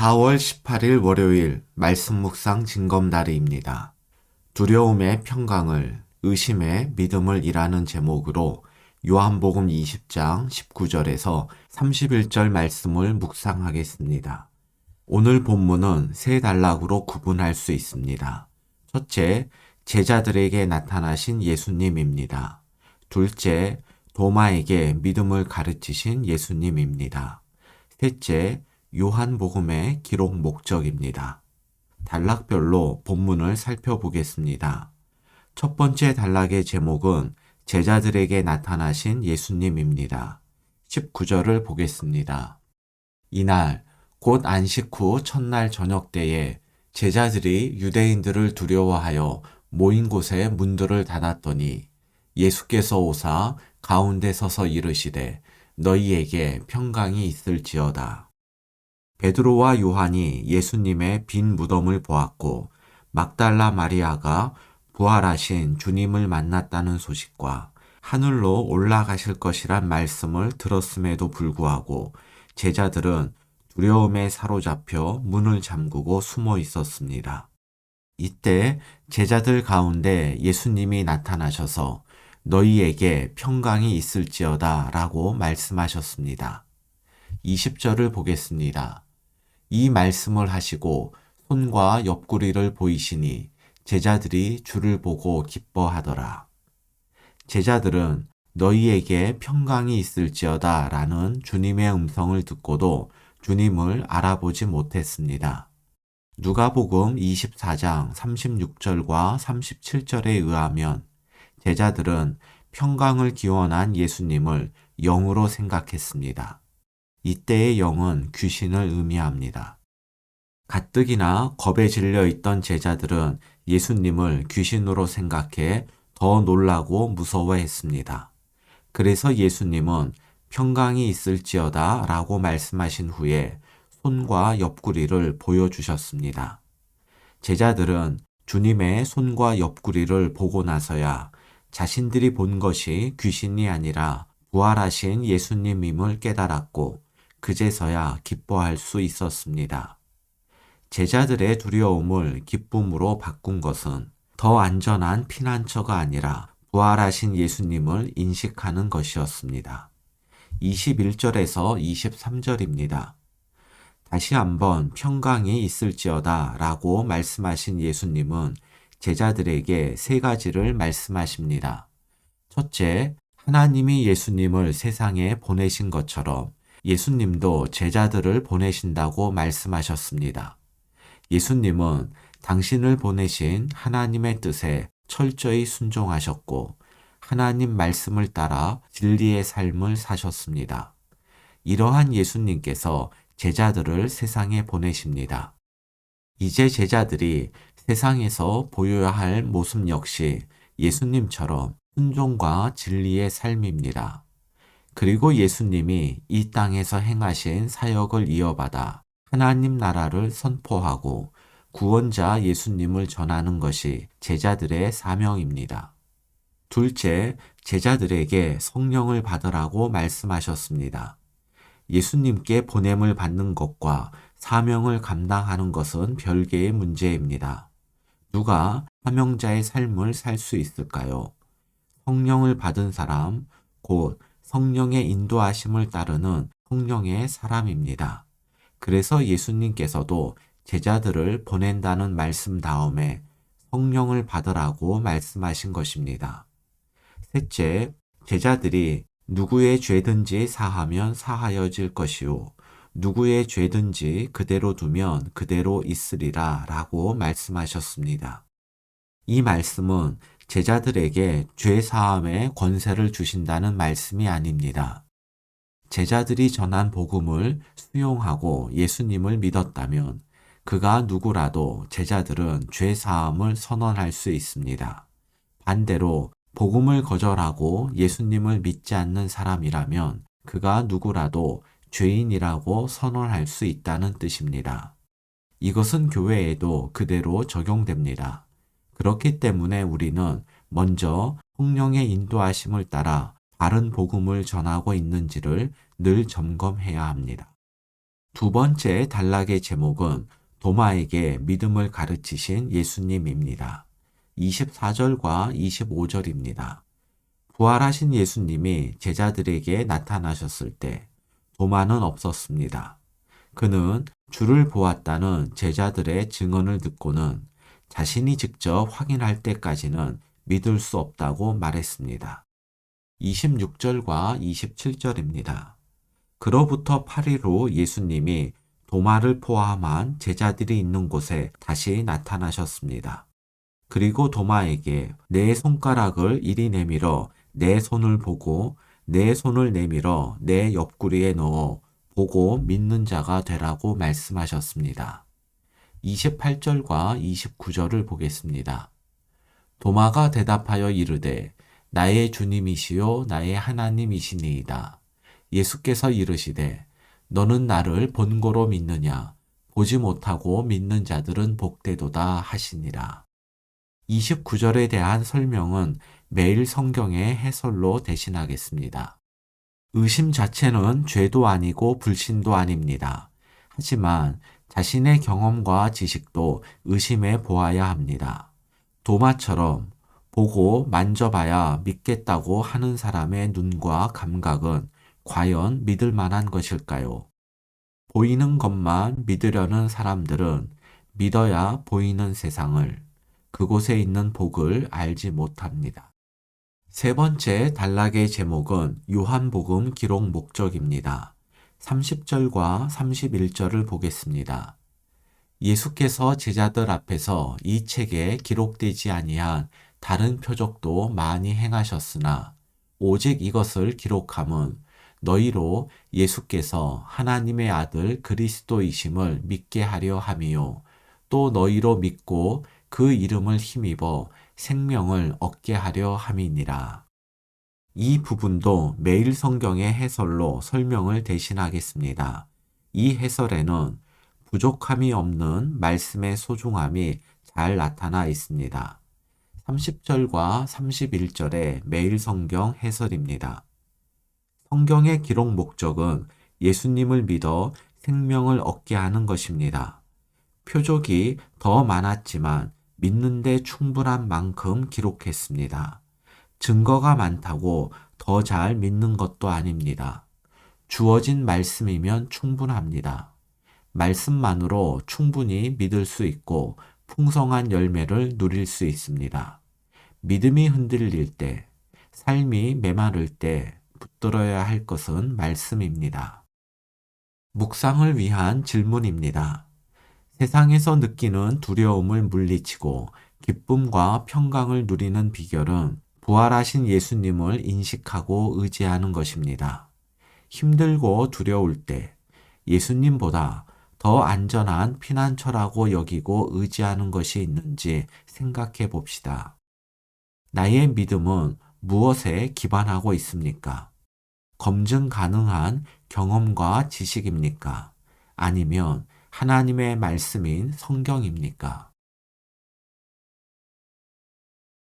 4월 18일 월요일 말씀 묵상 진검다리입니다. 두려움의 평강을, 의심의 믿음을 이라는 제목으로 요한복음 20장 19절에서 31절 말씀을 묵상하겠습니다. 오늘 본문은 세 단락으로 구분할 수 있습니다. 첫째, 제자들에게 나타나신 예수님입니다. 둘째, 도마에게 믿음을 가르치신 예수님입니다. 셋째, 요한복음의 기록 목적입니다. 단락별로 본문을 살펴보겠습니다. 첫 번째 단락의 제목은 제자들에게 나타나신 예수님입니다. 19절을 보겠습니다. 이날 곧 안식 후 첫날 저녁 때에 제자들이 유대인들을 두려워하여 모인 곳에 문들을 닫았더니 예수께서 오사 가운데 서서 이르시되 너희에게 평강이 있을지어다. 베드로와 요한이 예수님의 빈 무덤을 보았고 막달라 마리아가 부활하신 주님을 만났다는 소식과 하늘로 올라가실 것이란 말씀을 들었음에도 불구하고 제자들은 두려움에 사로잡혀 문을 잠그고 숨어 있었습니다. 이때 제자들 가운데 예수님이 나타나셔서 너희에게 평강이 있을지어다 라고 말씀하셨습니다. 20절을 보겠습니다. 이 말씀을 하시고 손과 옆구리를 보이시니 제자들이 주를 보고 기뻐하더라. 제자들은 너희에게 평강이 있을지어다 라는 주님의 음성을 듣고도 주님을 알아보지 못했습니다. 누가복음 24장 36절과 37절에 의하면 제자들은 평강을 기원한 예수님을 영으로 생각했습니다. 이때의 영은 귀신을 의미합니다. 가뜩이나 겁에 질려 있던 제자들은 예수님을 귀신으로 생각해 더 놀라고 무서워했습니다. 그래서 예수님은 평강이 있을지어다 라고 말씀하신 후에 손과 옆구리를 보여주셨습니다. 제자들은 주님의 손과 옆구리를 보고 나서야 자신들이 본 것이 귀신이 아니라 부활하신 예수님임을 깨달았고 그제서야 기뻐할 수 있었습니다. 제자들의 두려움을 기쁨으로 바꾼 것은 더 안전한 피난처가 아니라 부활하신 예수님을 인식하는 것이었습니다. 21절에서 23절입니다. 다시 한번 평강이 있을지어다 라고 말씀하신 예수님은 제자들에게 세 가지를 말씀하십니다. 첫째, 하나님이 예수님을 세상에 보내신 것처럼 예수님도 제자들을 보내신다고 말씀하셨습니다. 예수님은 당신을 보내신 하나님의 뜻에 철저히 순종하셨고 하나님 말씀을 따라 진리의 삶을 사셨습니다. 이러한 예수님께서 제자들을 세상에 보내십니다. 이제 제자들이 세상에서 보여야 할 모습 역시 예수님처럼 순종과 진리의 삶입니다. 그리고 예수님이 이 땅에서 행하신 사역을 이어받아 하나님 나라를 선포하고 구원자 예수님을 전하는 것이 제자들의 사명입니다. 둘째, 제자들에게 성령을 받으라고 말씀하셨습니다. 예수님께 보냄을 받는 것과 사명을 감당하는 것은 별개의 문제입니다. 누가 사명자의 삶을 살 수 있을까요? 성령을 받은 사람, 곧 성령의 인도하심을 따르는 성령의 사람입니다. 그래서 예수님께서도 제자들을 보낸다는 말씀 다음에 성령을 받으라고 말씀하신 것입니다. 셋째, 제자들이 누구의 죄든지 사하면 사하여질 것이요 누구의 죄든지 그대로 두면 그대로 있으리라 라고 말씀하셨습니다. 이 말씀은 제자들에게 죄 사함의 권세를 주신다는 말씀이 아닙니다. 제자들이 전한 복음을 수용하고 예수님을 믿었다면 그가 누구라도 제자들은 죄 사함을 선언할 수 있습니다. 반대로 복음을 거절하고 예수님을 믿지 않는 사람이라면 그가 누구라도 죄인이라고 선언할 수 있다는 뜻입니다. 이것은 교회에도 그대로 적용됩니다. 그렇기 때문에 우리는 먼저 성령의 인도하심을 따라 바른 복음을 전하고 있는지를 늘 점검해야 합니다. 두 번째 단락의 제목은 도마에게 믿음을 가르치신 예수님입니다. 24절과 25절입니다. 부활하신 예수님이 제자들에게 나타나셨을 때 도마는 없었습니다. 그는 주를 보았다는 제자들의 증언을 듣고는 자신이 직접 확인할 때까지는 믿을 수 없다고 말했습니다. 26절과 27절입니다. 그로부터 8일 후 예수님이 도마를 포함한 제자들이 있는 곳에 다시 나타나셨습니다. 그리고 도마에게 내 손가락을 이리 내밀어 내 손을 보고 내 손을 내밀어 내 옆구리에 넣어 보고 믿는 자가 되라고 말씀하셨습니다. 28절과 29절을 보겠습니다. 도마가 대답하여 이르되 나의 주님이시요 나의 하나님이시니이다. 예수께서 이르시되 너는 나를 본고로 믿느냐 보지 못하고 믿는 자들은 복되도다 하시니라. 29절에 대한 설명은 매일 성경의 해설로 대신하겠습니다. 의심 자체는 죄도 아니고 불신도 아닙니다. 하지만 자신의 경험과 지식도 의심해 보아야 합니다. 도마처럼 보고 만져봐야 믿겠다고 하는 사람의 눈과 감각은 과연 믿을 만한 것일까요? 보이는 것만 믿으려는 사람들은 믿어야 보이는 세상을, 그곳에 있는 복을 알지 못합니다. 세 번째 단락의 제목은 요한복음 기록 목적입니다. 30절과 31절을 보겠습니다. 예수께서 제자들 앞에서 이 책에 기록되지 아니한 다른 표적도 많이 행하셨으나 오직 이것을 기록함은 너희로 예수께서 하나님의 아들 그리스도이심을 믿게 하려 함이요 또 너희로 믿고 그 이름을 힘입어 생명을 얻게 하려 함이니라. 이 부분도 매일 성경의 해설로 설명을 대신하겠습니다. 이 해설에는 부족함이 없는 말씀의 소중함이 잘 나타나 있습니다. 30절과 31절의 매일 성경 해설입니다. 성경의 기록 목적은 예수님을 믿어 생명을 얻게 하는 것입니다. 표적이 더 많았지만 믿는데 충분한 만큼 기록했습니다. 증거가 많다고 더 잘 믿는 것도 아닙니다. 주어진 말씀이면 충분합니다. 말씀만으로 충분히 믿을 수 있고 풍성한 열매를 누릴 수 있습니다. 믿음이 흔들릴 때, 삶이 메마를 때 붙들어야 할 것은 말씀입니다. 묵상을 위한 질문입니다. 세상에서 느끼는 두려움을 물리치고 기쁨과 평강을 누리는 비결은 부활하신 예수님을 인식하고 의지하는 것입니다. 힘들고 두려울 때 예수님보다 더 안전한 피난처라고 여기고 의지하는 것이 있는지 생각해 봅시다. 나의 믿음은 무엇에 기반하고 있습니까? 검증 가능한 경험과 지식입니까? 아니면 하나님의 말씀인 성경입니까?